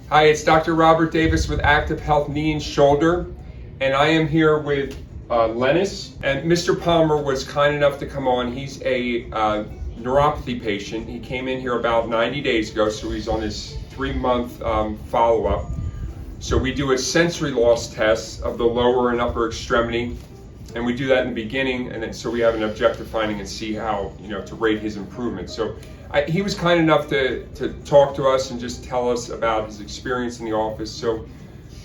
Hi, it's Dr. Robert Davis with Active Health Knee and Shoulder, and I am here with Lenos. And Mr. Palmer was kind enough to come on. He's a neuropathy patient. He came in here about 90 days ago, so he's on his 3-month follow-up. So we do a sensory loss test of the lower and upper extremity, and we do that in the beginning, and then so we have an objective finding and see how, to rate his improvement. So he was kind enough to talk to us and just tell us about his experience in the office. So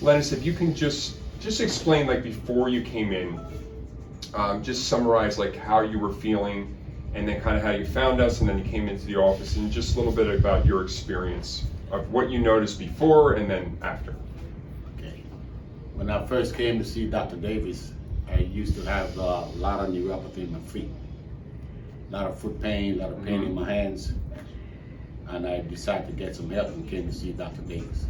Lenos, if you can just explain, like, before you came in, just summarize like how you were feeling, and then kind of how you found us, and then you came into the office, and just a little bit about your experience of what you noticed before and then after. Okay. When I first came to see Dr. Davis, I used to have a lot of neuropathy in my feet. A lot of foot pain, a lot of pain in my hands. And I decided to get some help and came to see Dr. Davis.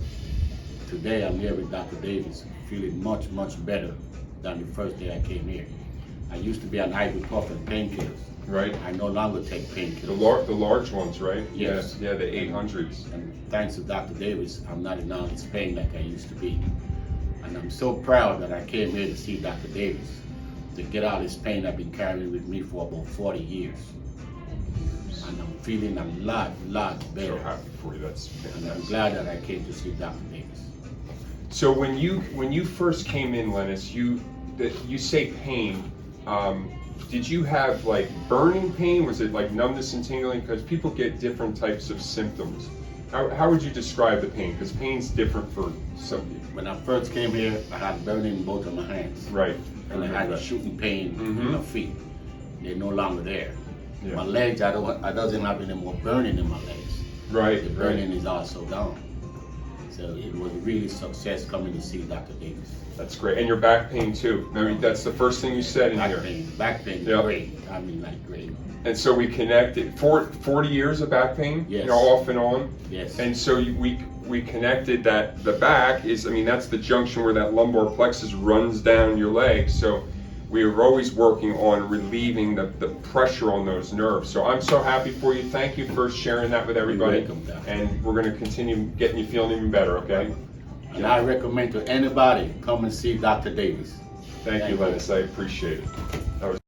Today I'm here with Dr. Davis, feeling much, much better than the first day I came here. I used to be on ibuprofen painkillers. Right. I no longer take painkillers. The large ones, right? Yes. Yeah, the 800s. And thanks to Dr. Davis, I'm not in all this pain like I used to be. And I'm so proud that I came here to see Dr. Davis, to get out this pain I've been carrying with me for about 40 years. And I'm feeling a lot better. So happy for you. That's fantastic. And I'm glad that I came to see Dr. Davis. So when you first came in, Lenos, you say pain. Did you have like burning pain? Was it like numbness and tingling? Because people get different types of symptoms. How would you describe the pain? Because pain's different for some people. When I first came here, I had burning in both of my hands. Right. And I had a shooting pain in my feet. They're no longer there. Yeah. My legs, I doesn't have any more burning in my legs. Right. The burning is also gone. So it was really success coming to see Dr. Davis. That's great. And your back pain too. Remember, that's the first thing you said in here. Back pain, Yep. great. I mean, like great. And so we connected 40 years of back pain, Yes. Off and on. Yes. And so we connected that the back is, that's the junction where that lumbar plexus runs down your leg. So we were always working on relieving the pressure on those nerves. So I'm so happy for you. Thank you for sharing that with everybody. You're welcome, Doctor. And we're going to continue getting you feeling even better, okay? And I recommend to anybody, come and see Dr. Davis. Thank you, Lenos. I appreciate it. That was